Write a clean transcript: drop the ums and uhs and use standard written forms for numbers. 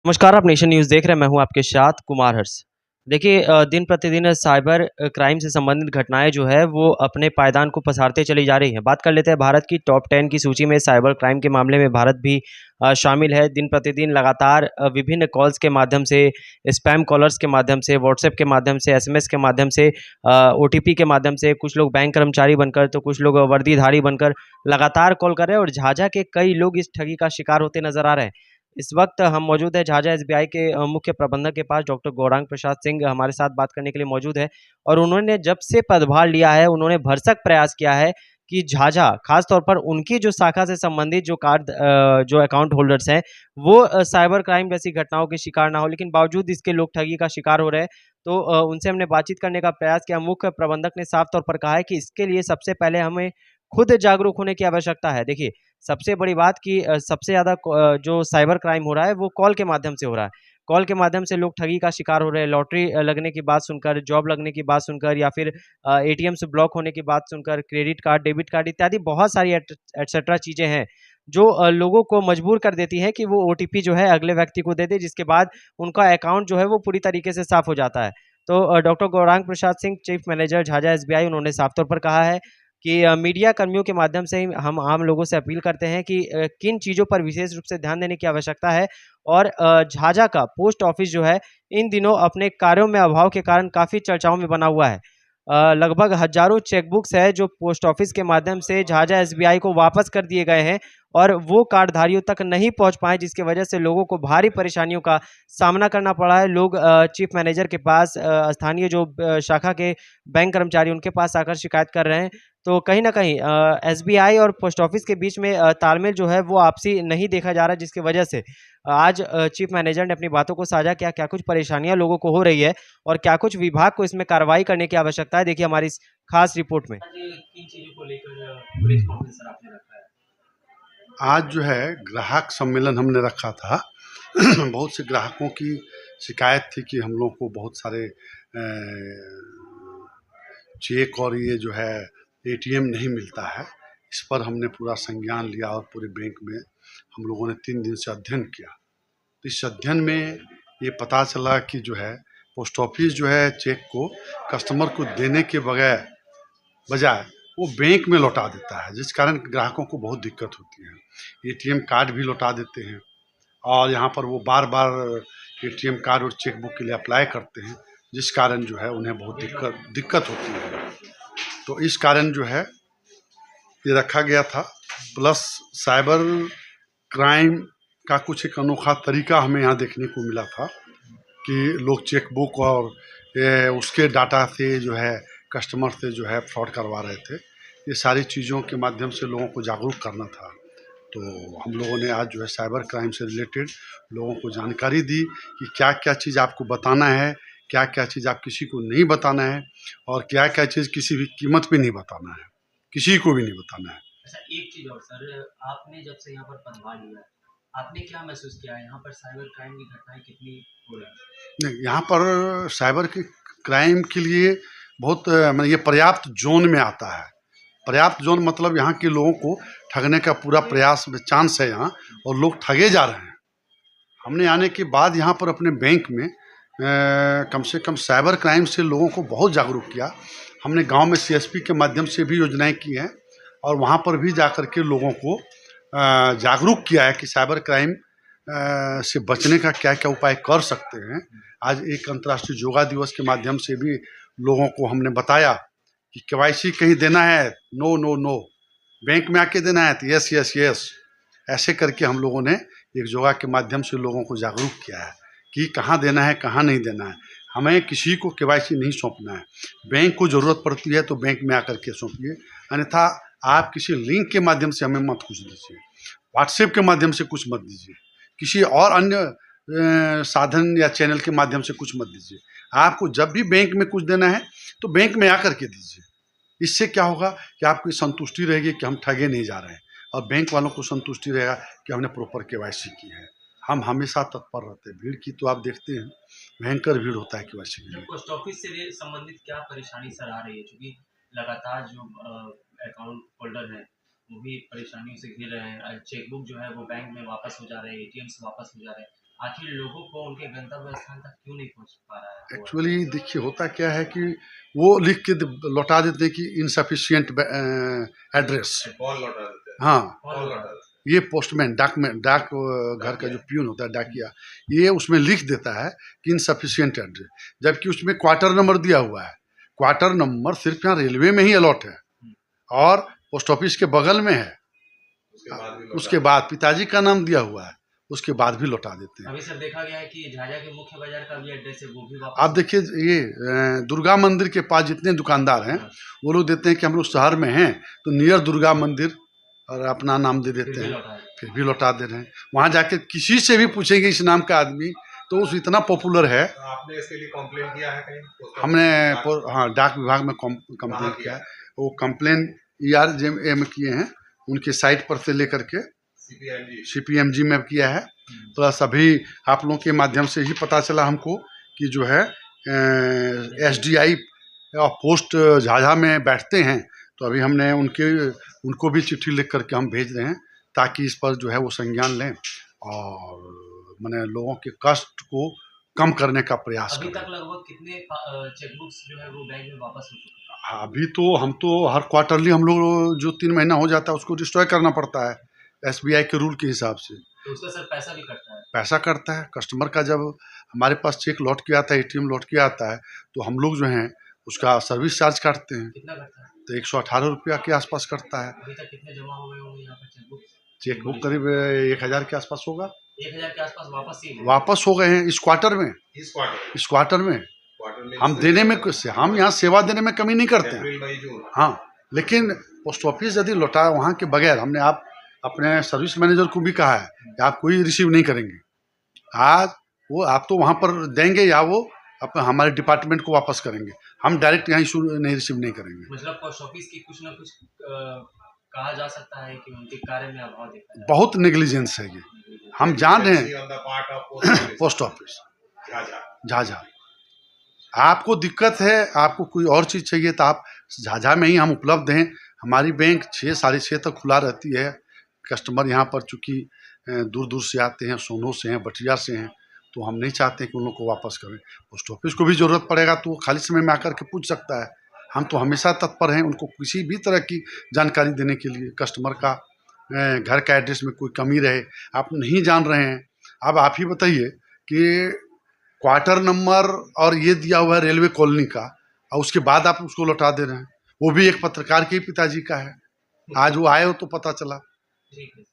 नमस्कार, आप nation news देख रहे हैं, मैं हूँ आपके साथ कुमार हर्ष। देखिए दिन प्रतिदिन साइबर क्राइम से संबंधित घटनाएँ जो है वो अपने पायदान को पसारते चली जा रही हैं। बात कर लेते हैं भारत की टॉप 10 की सूची में साइबर क्राइम के मामले में भारत भी शामिल है। दिन प्रतिदिन लगातार विभिन्न कॉल्स के माध्यम से, स्पैम कॉलर्स के माध्यम से, व्हाट्सएप के माध्यम से, एसएमएस के माध्यम से ओटीपी के माध्यम से कुछ लोग बैंक कर्मचारी बनकर तो कुछ लोग वर्दीधारी बनकर लगातार कॉल कर रहे हैं और झाझा के कई लोग इस ठगी का शिकार होते नज़र आ रहे हैं। इस वक्त हम मौजूद हैं झाझा एसबीआई के मुख्य प्रबंधक के पास डॉक्टर गौरांग प्रसाद सिंह हमारे साथ बात करने के लिए मौजूद है और उन्होंने जब से पदभार लिया है उन्होंने भरसक प्रयास किया है कि झाझा खास तौर पर उनकी जो शाखा से संबंधित जो जो अकाउंट होल्डर्स हैं वो साइबर क्राइम जैसी घटनाओं के शिकार ना हो, लेकिन बावजूद इसके लोग ठगी का शिकार हो रहे हैं। तो उनसे हमने बातचीत करने का प्रयास किया। मुख्य प्रबंधक ने साफ तौर पर कहा है कि इसके लिए सबसे पहले हमें खुद जागरूक होने की आवश्यकता है। देखिए, सबसे बड़ी बात कि सबसे ज़्यादा जो साइबर क्राइम हो रहा है वो कॉल के माध्यम से हो रहा है। कॉल के माध्यम से लोग ठगी का शिकार हो रहे हैं। लॉटरी लगने की बात सुनकर, जॉब लगने की बात सुनकर या फिर एटीएम से ब्लॉक होने की बात सुनकर, क्रेडिट कार्ड, डेबिट कार्ड इत्यादि बहुत सारी एटसेट्रा चीज़ें हैं, जो लोगों को मजबूर कर देती हैं कि वो ओटीपी जो है अगले व्यक्ति को दे दें, जिसके बाद उनका अकाउंट जो है वो पूरी तरीके से साफ़ हो जाता है। तो doctor Gaurang Prasad Singh, chief manager Jhajha SBI, उन्होंने साफ तौर पर कहा है कि मीडिया कर्मियों के माध्यम से ही हम आम लोगों से अपील करते हैं कि किन चीज़ों पर विशेष रूप से ध्यान देने की आवश्यकता है और झाझा का पोस्ट ऑफिस जो है इन दिनों अपने कार्यों में अभाव के कारण काफ़ी चर्चाओं में बना हुआ है। लगभग हज़ारों चेकबुक्स है जो पोस्ट ऑफिस के माध्यम से झाझा एसबीआई को वापस कर दिए गए हैं और वो कार्डधारियों तक नहीं पहुंच पाए, जिसकी वजह से लोगों को भारी परेशानियों का सामना करना पड़ा है। लोग चीफ मैनेजर के पास, स्थानीय जो शाखा के बैंक कर्मचारी उनके पास आकर शिकायत कर रहे हैं। तो कहीं न कहीं एसबीआई और पोस्ट ऑफिस के बीच में तालमेल जो है वो आपसी नहीं देखा जा रहा है, जिसकी वजह से आज चीफ मैनेजर ने अपनी बातों को साझा किया, क्या कुछ परेशानियाँ लोगों को हो रही है और क्या कुछ विभाग को इसमें कार्रवाई करने की आवश्यकता है। देखिए हमारी इस खास रिपोर्ट में। आज किन चीज़ों को लेकर प्रेस कॉन्फ्रेंस सर आपने रखा है? आज जो है ग्राहक सम्मेलन हमने रखा था। बहुत से ग्राहकों की शिकायत थी कि हम लोग को बहुत सारे चेक और ये जो है एटीएम नहीं मिलता है। इस पर हमने पूरा संज्ञान लिया और पूरे बैंक में हम लोगों ने 3 दिन से अध्ययन किया। तो इस अध्ययन में ये पता चला कि जो है पोस्ट ऑफिस जो है चेक को कस्टमर को देने के बजाय वो बैंक में लौटा देता है, जिस कारण ग्राहकों को बहुत दिक्कत होती है। एटीएम कार्ड भी लौटा देते हैं और यहाँ पर वो बार बार एटीएम कार्ड और चेकबुक के लिए अप्लाई करते हैं, जिस कारण जो है उन्हें बहुत दिक्कत होती है। तो इस कारण जो है ये रखा गया था। प्लस साइबर क्राइम का कुछ एक अनोखा तरीका हमें यहाँ देखने को मिला था कि लोग चेकबुक और उसके डाटा से जो है कस्टमर से जो है फ्रॉड करवा रहे थे। ये सारी चीज़ों के माध्यम से लोगों को जागरूक करना था। तो हम लोगों ने आज जो है साइबर क्राइम से रिलेटेड लोगों को जानकारी दी कि क्या क्या चीज़ आपको बताना है, क्या क्या चीज़ आप किसी को नहीं बताना है और क्या क्या चीज़ किसी भी कीमत पे नहीं बताना है, किसी को भी नहीं बताना है। अच्छा, एक चीज़ और सर, आपने जब से यहाँ पर पदभार लिया, आपने क्या महसूस किया है यहाँ पर साइबर क्राइम की घटनाएँ कितनी हो रही हैं? नहीं, यहाँ पर साइबर की क्राइम के लिए बहुत ये पर्याप्त ज़ोन में आता है। पर्याप्त ज़ोन मतलब यहाँ के लोगों को ठगने का पूरा प्रयास चांस है यहाँ, और लोग ठगे जा रहे हैं। हमने आने के बाद यहाँ पर अपने बैंक में कम से कम साइबर क्राइम से लोगों को बहुत जागरूक किया। हमने गांव में सीएसपी के माध्यम से भी योजनाएं की हैं और वहाँ पर भी जाकर के लोगों को जागरूक किया है कि साइबर क्राइम से बचने का क्या क्या उपाय कर सकते हैं। आज एक अंतर्राष्ट्रीय योगा दिवस के माध्यम से भी लोगों को हमने बताया कि केवाईसी कहीं देना है, नो नो नो, बैंक में आके देना है तो यस यस यस। ऐसे करके हम लोगों ने एक योगा के माध्यम से लोगों को जागरूक किया है कि कहाँ देना है, कहाँ नहीं देना है। हमें किसी को केवाईसी नहीं सौंपना है। बैंक को ज़रूरत पड़ती है तो बैंक में आकर के सौंपिए, अन्यथा आप किसी लिंक के माध्यम से हमें मत कुछ दीजिए, व्हाट्सएप के माध्यम से कुछ मत दीजिए, किसी और अन्य साधन या चैनल के माध्यम से कुछ मत दीजिए। आपको जब भी बैंक में कुछ देना है तो बैंक में आकर के दीजिए। इससे क्या होगा कि आपकी संतुष्टि रहेगी कि हम ठगे नहीं जा रहे हैं, और बैंक वालों को संतुष्टि रहेगा कि हमने प्रॉपर केवाईसी की है। हम हमेशा तत्पर रहते हैं। भीड़ की तो आप देखते हैं, भयंकर भीड़ होता है केवाईसी के जब लिए। पोस्ट ऑफिस से संबंधित क्या परेशानी सर आ रही है? क्योंकि लगातार जो अकाउंट होल्डर हैं, वो भी परेशानियों से घिर रहे हैं। चेकबुक जो है वो बैंक में वापस हो जा रहे हैं, एटीएम से वापस हो जा रहे हैं। आखिर लोगों को उनके गंतव्य स्थान तक क्यों नहीं पहुंच पा रहा है वो? एक्चुअली देखिए होता क्या है कि वो लिख के लौटा देते हैं कि इनसफिशियंट एड्रेस। कॉल लौटा देते हैं। हाँ, कॉल लौटा देते ये पोस्टमैन डाक घर का जो प्यून होता है डाकिया, ये उसमें लिख देता है कि इनसफिशियंट एड्रेस, जबकि उसमें क्वार्टर नंबर दिया हुआ है। क्वार्टर नंबर सिर्फ यहाँ रेलवे में ही अलॉट है और पोस्ट ऑफिस के बगल में है। हैं। उसके बाद भी उसके बाद पिताजी का नाम दिया हुआ है, उसके बाद भी लौटा देते हैं। अभी सर देखा गया है कि झाझा के मुख्य बाजार का भी एड्रेस है वो भी वापस आप देखिए ये दुर्गा मंदिर के पास जितने दुकानदार हैं वो लोग देते हैं कि हम लोग शहर में हैं तो नियर दुर्गा मंदिर और अपना नाम दे फिर देते भी हैं, लौटा है। फिर भी लौटा दे रहे हैं। वहाँ जाके किसी से भी पूछेंगे इस नाम का आदमी तो उस इतना पॉपुलर है। तो आपने इसके लिए कंप्लेंट किया है कहीं? पोस्ट हमने ऑफिस? हाँ डाक विभाग में कंप्लेंट किया है। वो कंप्लेन ERJA में किए हैं, उनके साइट पर से लेकर के CPMG CPMG में किया है। प्लस अभी आप लोगों के माध्यम से ही पता चला हमको कि जो है SDI पोस्ट झाझा में बैठते हैं, तो अभी हमने उनको भी चिट्ठी लिख करके हम भेज रहे हैं ताकि इस पर जो है वो संज्ञान लें और माने लोगों के कष्ट को कम करने का प्रयास अभी करें। तक लगभग कितने चेकबुक्स जो है वो बैंक में वापस हो चुके हैं? हाँ, अभी तो हम तो हर क्वार्टरली हम लोग जो 3 महीना हो जाता है उसको डिस्ट्रॉय करना पड़ता है SBI के रूल के हिसाब से। तो उसका सर पैसा भी कटता है? पैसा कटता है कस्टमर का। जब हमारे पास चेक लौट के आता है, ATM लौट के आता है, तो हम लोग जो हैं उसका सर्विस चार्ज काटते हैं, कितना कटता है? तो 118 रुपया के आसपास कटता है। अभी तक कितने जमा हो गए होंगे यहाँ पर चेकबुक? चेकबुक करीब 1000 के आसपास होगा, 1000 के आसपास वापस ही वापस हो गए हैं इस क्वार्टर में। इस क्वार्टर इस क्वार्टर में हम देने में हम यहाँ सेवा देने में कमी नहीं करते हैं। अप्रैल मई जून। हाँ, लेकिन पोस्ट ऑफिस यदि लौटा वहाँ के बगैर, हमने आप अपने सर्विस मैनेजर को भी कहा है कि आप कोई रिसीव नहीं करेंगे आज, वो आप तो वहाँ पर देंगे या वो अपने हमारे डिपार्टमेंट को वापस करेंगे, हम डायरेक्ट यहाँ इशू नहीं रिसीव नहीं करेंगे। मतलब पोस्ट ऑफिस की कुछ ना कुछ कहा जा सकता है कि उनके कार्य में अभाव देखा बहुत नेग्लिजेंस है ये, हम जान रहे हैं। On the part of post office. Post office Jhajha. Jhajha, आपको दिक्कत है, आपको कोई और चीज़ चाहिए तो आप झाझा में ही हम उपलब्ध हैं। हमारी बैंक 6 साढ़े 6 तक खुला रहती है। कस्टमर यहाँ पर चूँकि दूर दूर से आते हैं, सोनो से हैं, बटिया से हैं, तो हम नहीं चाहते कि उन लोग को वापस करें। पोस्ट ऑफिस को भी ज़रूरत पड़ेगा तो वो खाली समय में आकर के पूछ सकता है। हम तो हमेशा तत्पर हैं उनको किसी भी तरह की जानकारी देने के लिए। कस्टमर का घर का एड्रेस में कोई कमी रहे, आप नहीं जान रहे हैं, अब आप ही बताइए कि क्वार्टर नंबर और ये दिया हुआ है रेलवे कॉलोनी का, और उसके बाद आप उसको लौटा दे रहे हैं। वो भी एक पत्रकार के ही पिताजी का है। आज वो आए हो तो पता चला। ठीक है।